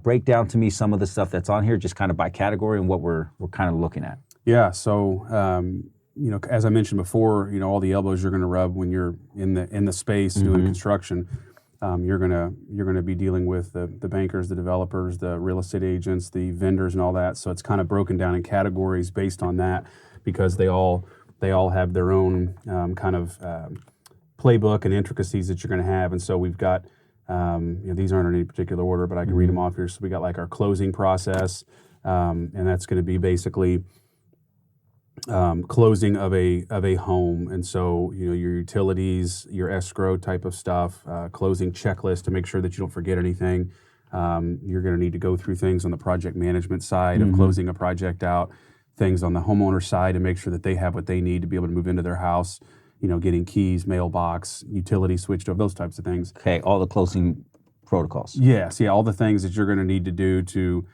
Break down to me some of the stuff that's on here, just kind of by category and what we're kind of looking at. Yeah. So as I mentioned before, all the elbows you're going to rub when you're in the space doing construction. You're gonna be dealing with the bankers, the developers, the real estate agents, the vendors, and all that. So it's kind of broken down in categories based on that, because they all have their own kind of playbook and intricacies that you're going to have. And so we've got these aren't in any particular order, but I can read them off here. So we got like our closing process, and that's going to be basically closing of a home. And so your utilities, your escrow type of stuff, closing checklist to make sure that you don't forget anything. You're going to need to go through things on the project management side of closing a project out, things on the homeowner side to make sure that they have what they need to be able to move into their house, getting keys, mailbox, utility switched over, those types of things. Okay, all the closing protocols. Yes, all the things that you're going to need to do to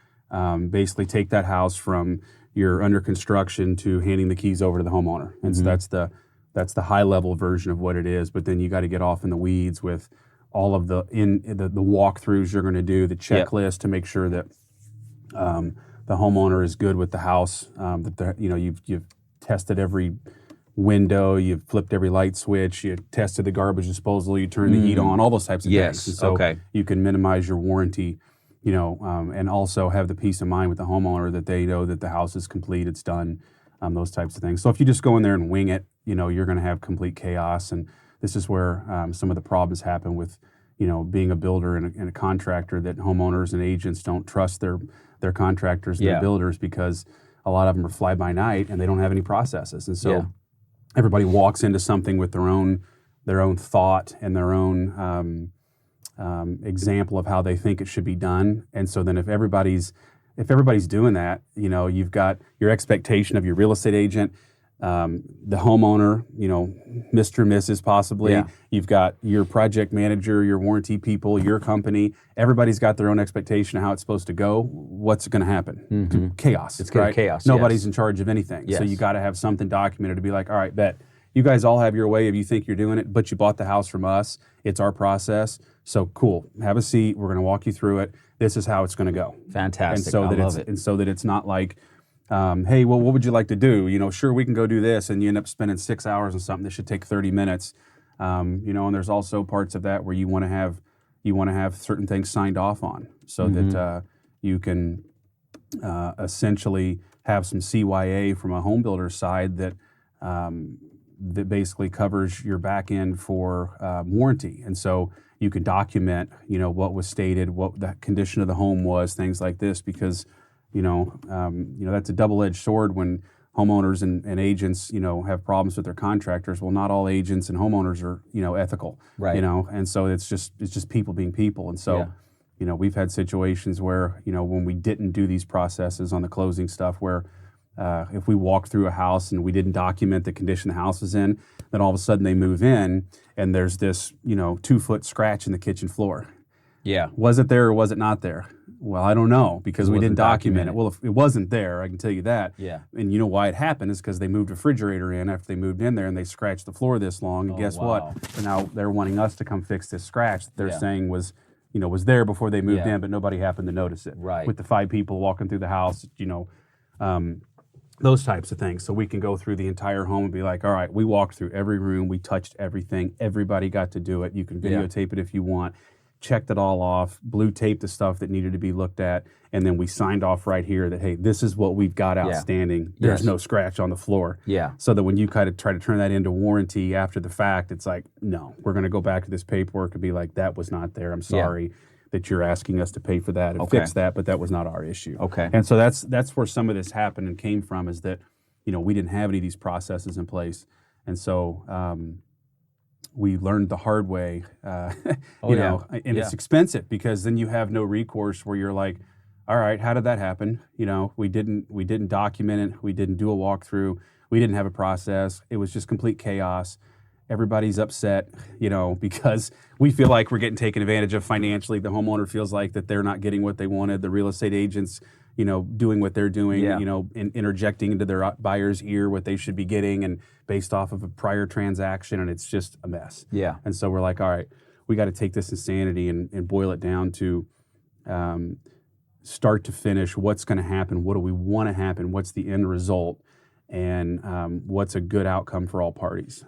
basically take that house from you're under construction to handing the keys over to the homeowner. And so that's the high level version of what it is. But then you got to get off in the weeds with all of the walkthroughs you're going to do, the checklist to make sure that the homeowner is good with the house. That you've tested every window, you've flipped every light switch, you tested the garbage disposal, you turn the heat on, all those types of things. And so you can minimize your warranty. And also have the peace of mind with the homeowner that they know that the house is complete, it's done, those types of things. So if you just go in there and wing it, you're going to have complete chaos. And this is where some of the problems happen with, being a builder and a contractor, that homeowners and agents don't trust their contractors and their builders, because a lot of them are fly by night and they don't have any processes. And so everybody walks into something with their own thought and their own example of how they think it should be done. And so then if everybody's doing that, you've got your expectation of your real estate agent, the homeowner, Mr. Mrs. possibly. You've got your project manager, your warranty people, your company. Everybody's got their own expectation of how it's supposed to go. What's going to happen? Chaos. It's going to be chaos. Nobody's in charge of anything. So you got to have something documented to be like, all right, bet. You guys all have your way if you think you're doing it, but you bought the house from us. It's our process. So cool. Have a seat. We're going to walk you through it. This is how it's going to go. Fantastic. And so I love it. And so that it's not like, hey, well, what would you like to do? Sure, we can go do this, and you end up spending 6 hours on something that should take 30 minutes. And there's also parts of that where you want to have certain things signed off on, so that you can essentially have some CYA from a home builder side that basically covers your back end for warranty. And so you can document, what was stated, what the condition of the home was, things like this, because, that's a double-edged sword when homeowners and agents, have problems with their contractors. Well, not all agents and homeowners are, ethical, right? And so it's just people being people. And so, we've had situations where, when we didn't do these processes on the closing stuff, where if we walked through a house and we didn't document the condition the house was in, then all of a sudden they move in and there's this, 2-foot scratch in the kitchen floor. Yeah. Was it there or was it not there? Well, I don't know, because we didn't document it. Well, if it wasn't there, I can tell you that. Yeah. And you know why it happened is because they moved a refrigerator in after they moved in there, and they scratched the floor this long. And guess what? So now they're wanting us to come fix this scratch that they're saying was there before they moved in, but nobody happened to notice it. Right. With the 5 people walking through the house, those types of things. So we can go through the entire home and be like, all right, we walked through every room, we touched everything, everybody got to do it. You can videotape it if you want. Checked it all off, blue taped the stuff that needed to be looked at, and then we signed off right here that, hey, this is what we've got outstanding. There's no scratch on the floor. Yeah. So that when you kind of try to turn that into warranty after the fact, it's like, no, we're going to go back to this paperwork and be like, that was not there. I'm sorry that you're asking us to pay for that and fix that, but that was not our issue. Okay. And so that's where some of this happened and came from, is that, we didn't have any of these processes in place. And so, we learned the hard way, and it's expensive, because then you have no recourse, where you're like, all right, how did that happen? We didn't document it. We didn't do a walkthrough. We didn't have a process. It was just complete chaos. Everybody's upset, because we feel like we're getting taken advantage of financially. The homeowner feels like that they're not getting what they wanted. The real estate agents, doing what they're doing, interjecting into their buyer's ear what they should be getting, and based off of a prior transaction, and it's just a mess. Yeah. And so we're like, all right, we got to take this insanity and boil it down to, start to finish, what's going to happen, what do we want to happen, what's the end result, and what's a good outcome for all parties.